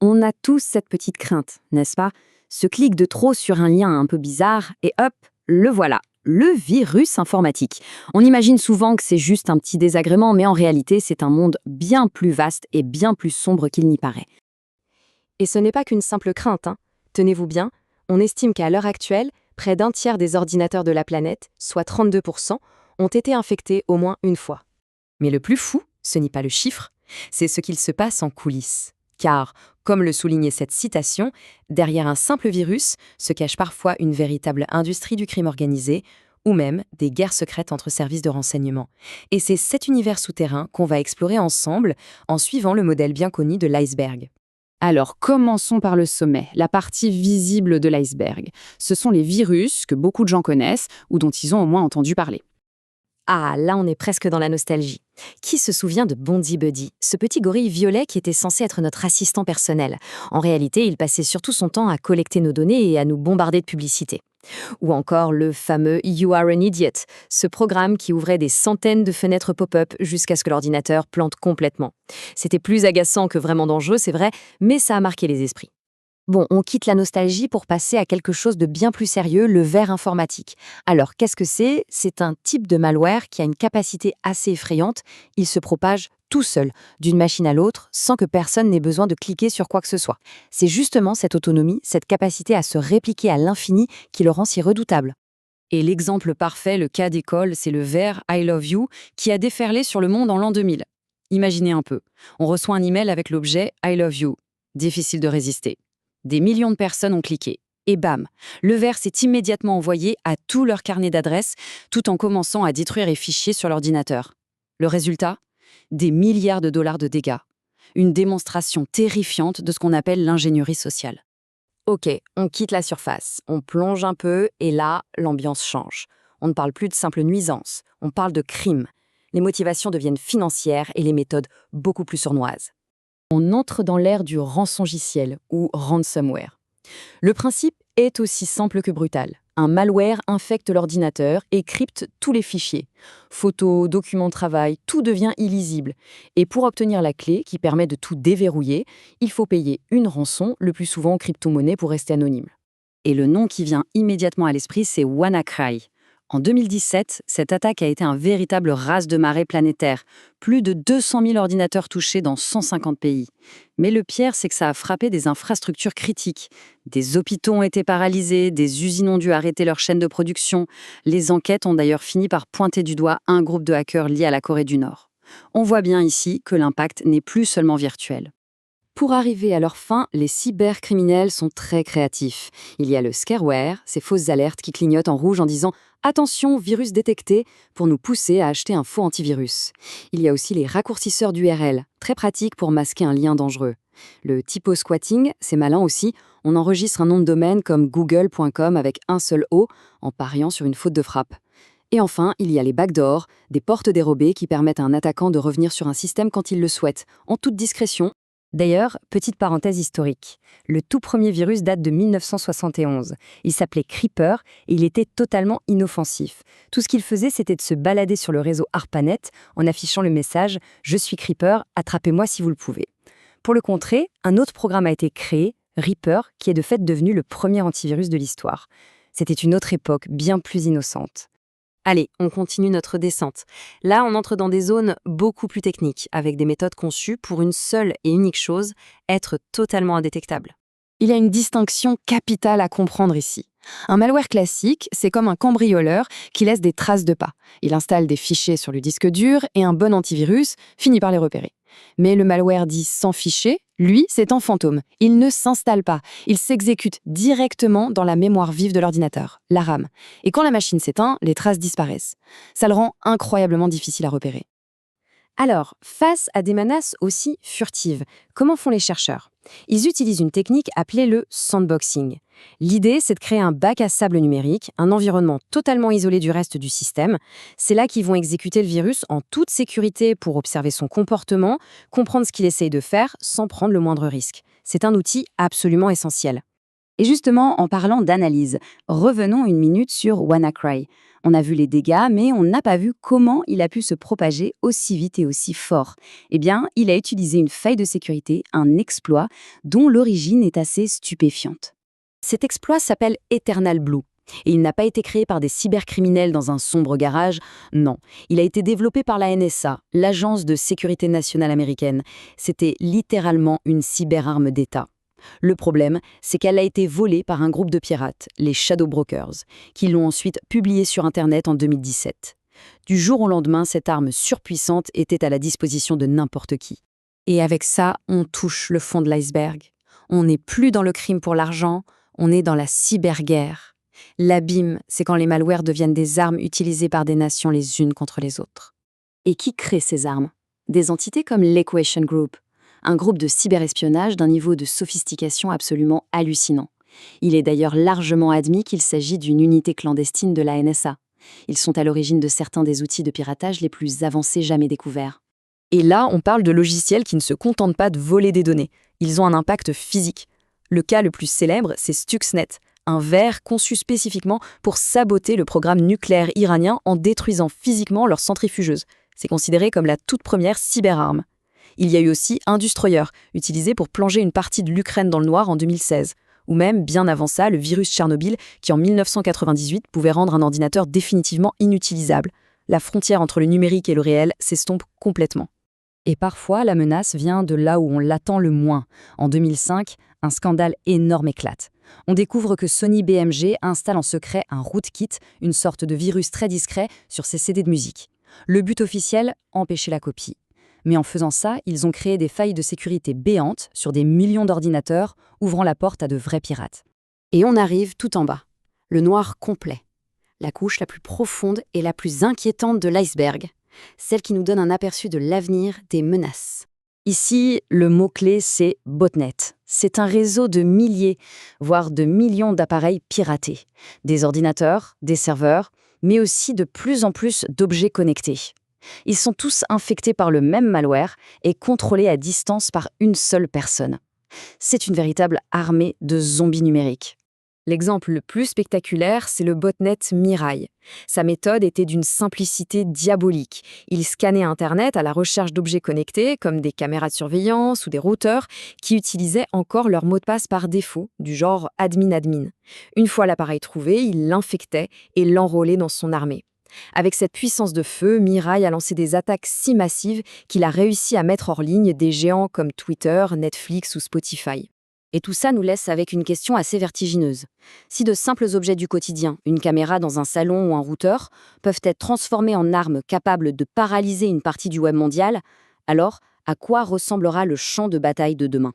On a tous cette petite crainte, n'est-ce pas? Ce clic de trop sur un lien un peu bizarre et hop, le voilà, le virus informatique. On imagine souvent que c'est juste un petit désagrément, mais en réalité, c'est un monde bien plus vaste et bien plus sombre qu'il n'y paraît. Et ce n'est pas qu'une simple crainte, hein. Tenez-vous bien, on estime qu'à l'heure actuelle, près d'un tiers des ordinateurs de la planète, soit 32%, ont été infectés au moins une fois. Mais le plus fou, ce n'est pas le chiffre, c'est ce qu'il se passe en coulisses. Car, comme le soulignait cette citation, derrière un simple virus se cache parfois une véritable industrie du crime organisé ou même des guerres secrètes entre services de renseignement. Et c'est cet univers souterrain qu'on va explorer ensemble en suivant le modèle bien connu de l'iceberg. Alors, commençons par le sommet, la partie visible de l'iceberg. Ce sont les virus que beaucoup de gens connaissent ou dont ils ont au moins entendu parler. Ah, là on est presque dans la nostalgie. Qui se souvient de Bondi Buddy, ce petit gorille violet qui était censé être notre assistant personnel? En réalité, il passait surtout son temps à collecter nos données et à nous bombarder de publicité. Ou encore le fameux You Are an Idiot, ce programme qui ouvrait des centaines de fenêtres pop-up jusqu'à ce que l'ordinateur plante complètement. C'était plus agaçant que vraiment dangereux, c'est vrai, mais ça a marqué les esprits. Bon, on quitte la nostalgie pour passer à quelque chose de bien plus sérieux, le ver informatique. Alors, qu'est-ce que c'est? C'est un type de malware qui a une capacité assez effrayante. Il se propage tout seul, d'une machine à l'autre, sans que personne n'ait besoin de cliquer sur quoi que ce soit. C'est justement cette autonomie, cette capacité à se répliquer à l'infini qui le rend si redoutable. Et l'exemple parfait, le cas d'école, c'est le ver I Love You qui a déferlé sur le monde en l'an 2000. Imaginez un peu, on reçoit un email avec l'objet I Love You. Difficile de résister. Des millions de personnes ont cliqué. Et bam, le ver s'est immédiatement envoyé à tout leur carnet d'adresses, tout en commençant à détruire les fichiers sur l'ordinateur. Le résultat? Des milliards de dollars de dégâts. Une démonstration terrifiante de ce qu'on appelle l'ingénierie sociale. Ok, on quitte la surface, on plonge un peu, et là, l'ambiance change. On ne parle plus de simple nuisance, on parle de crime. Les motivations deviennent financières et les méthodes beaucoup plus sournoises. On entre dans l'ère du rançongiciel ou ransomware. Le principe est aussi simple que brutal. Un malware infecte l'ordinateur et crypte tous les fichiers. Photos, documents de travail, tout devient illisible. Et pour obtenir la clé qui permet de tout déverrouiller, il faut payer une rançon, le plus souvent en crypto-monnaie pour rester anonyme. Et le nom qui vient immédiatement à l'esprit, c'est WannaCry. En 2017, cette attaque a été un véritable raz de marée planétaire. Plus de 200 000 ordinateurs touchés dans 150 pays. Mais le pire, c'est que ça a frappé des infrastructures critiques. Des hôpitaux ont été paralysés, des usines ont dû arrêter leur chaîne de production. Les enquêtes ont d'ailleurs fini par pointer du doigt un groupe de hackers lié à la Corée du Nord. On voit bien ici que l'impact n'est plus seulement virtuel. Pour arriver à leur fin, les cybercriminels sont très créatifs. Il y a le scareware, ces fausses alertes qui clignotent en rouge en disant « Attention, virus détecté » pour nous pousser à acheter un faux antivirus. Il y a aussi les raccourcisseurs d'URL, très pratiques pour masquer un lien dangereux. Le typo-squatting, c'est malin aussi, on enregistre un nom de domaine comme google.com avec un seul O en pariant sur une faute de frappe. Et enfin, il y a les backdoors, des portes dérobées qui permettent à un attaquant de revenir sur un système quand il le souhaite, en toute discrétion. D'ailleurs, petite parenthèse historique, le tout premier virus date de 1971. Il s'appelait Creeper et il était totalement inoffensif. Tout ce qu'il faisait, c'était de se balader sur le réseau ARPANET en affichant le message « Je suis Creeper, attrapez-moi si vous le pouvez ». Pour le contrer, un autre programme a été créé, Reaper, qui est de fait devenu le premier antivirus de l'histoire. C'était une autre époque, bien plus innocente. Allez, on continue notre descente. Là, on entre dans des zones beaucoup plus techniques, avec des méthodes conçues pour une seule et unique chose, être totalement indétectable. Il y a une distinction capitale à comprendre ici. Un malware classique, c'est comme un cambrioleur qui laisse des traces de pas. Il installe des fichiers sur le disque dur et un bon antivirus finit par les repérer. Mais le malware dit sans fichier, lui, c'est un fantôme. Il ne s'installe pas. Il s'exécute directement dans la mémoire vive de l'ordinateur, la RAM. Et quand la machine s'éteint, les traces disparaissent. Ça le rend incroyablement difficile à repérer. Alors, face à des menaces aussi furtives, comment font les chercheurs? Ils utilisent une technique appelée le sandboxing. L'idée, c'est de créer un bac à sable numérique, un environnement totalement isolé du reste du système. C'est là qu'ils vont exécuter le virus en toute sécurité pour observer son comportement, comprendre ce qu'il essaye de faire sans prendre le moindre risque. C'est un outil absolument essentiel. Et justement, en parlant d'analyse, revenons une minute sur WannaCry. On a vu les dégâts, mais on n'a pas vu comment il a pu se propager aussi vite et aussi fort. Eh bien, il a utilisé une faille de sécurité, un exploit, dont l'origine est assez stupéfiante. Cet exploit s'appelle Eternal Blue. Et il n'a pas été créé par des cybercriminels dans un sombre garage, non. Il a été développé par la NSA, l'Agence de sécurité nationale américaine. C'était littéralement une cyberarme d'État. Le problème, c'est qu'elle a été volée par un groupe de pirates, les Shadow Brokers, qui l'ont ensuite publiée sur Internet en 2017. Du jour au lendemain, cette arme surpuissante était à la disposition de n'importe qui. Et avec ça, on touche le fond de l'iceberg. On n'est plus dans le crime pour l'argent, on est dans la cyberguerre. L'abîme, c'est quand les malwares deviennent des armes utilisées par des nations les unes contre les autres. Et qui crée ces armes? Des entités comme l'Equation Group, un groupe de cyberespionnage d'un niveau de sophistication absolument hallucinant. Il est d'ailleurs largement admis qu'il s'agit d'une unité clandestine de la NSA. Ils sont à l'origine de certains des outils de piratage les plus avancés jamais découverts. Et là, on parle de logiciels qui ne se contentent pas de voler des données. Ils ont un impact physique. Le cas le plus célèbre, c'est Stuxnet, un ver conçu spécifiquement pour saboter le programme nucléaire iranien en détruisant physiquement leur centrifugeuse. C'est considéré comme la toute première cyberarme. Il y a eu aussi un destroyer, utilisé pour plonger une partie de l'Ukraine dans le noir en 2016. Ou même, bien avant ça, le virus Tchernobyl, qui en 1998 pouvait rendre un ordinateur définitivement inutilisable. La frontière entre le numérique et le réel s'estompe complètement. Et parfois, la menace vient de là où on l'attend le moins. En 2005, un scandale énorme éclate. On découvre que Sony BMG installe en secret un rootkit, une sorte de virus très discret, sur ses CD de musique. Le but officiel, empêcher la copie. Mais en faisant ça, ils ont créé des failles de sécurité béantes sur des millions d'ordinateurs, ouvrant la porte à de vrais pirates. Et on arrive tout en bas. Le noir complet. La couche la plus profonde et la plus inquiétante de l'iceberg. Celle qui nous donne un aperçu de l'avenir des menaces. Ici, le mot-clé, c'est botnet. C'est un réseau de milliers, voire de millions d'appareils piratés. Des ordinateurs, des serveurs, mais aussi de plus en plus d'objets connectés. Ils sont tous infectés par le même malware et contrôlés à distance par une seule personne. C'est une véritable armée de zombies numériques. L'exemple le plus spectaculaire, c'est le botnet Mirai. Sa méthode était d'une simplicité diabolique. Il scannait Internet à la recherche d'objets connectés, comme des caméras de surveillance ou des routeurs, qui utilisaient encore leur mot de passe par défaut, du genre admin-admin. Une fois l'appareil trouvé, il l'infectait et l'enrôlait dans son armée. Avec cette puissance de feu, Mirai a lancé des attaques si massives qu'il a réussi à mettre hors ligne des géants comme Twitter, Netflix ou Spotify. Et tout ça nous laisse avec une question assez vertigineuse. Si de simples objets du quotidien, une caméra dans un salon ou un routeur, peuvent être transformés en armes capables de paralyser une partie du web mondial, alors à quoi ressemblera le champ de bataille de demain ?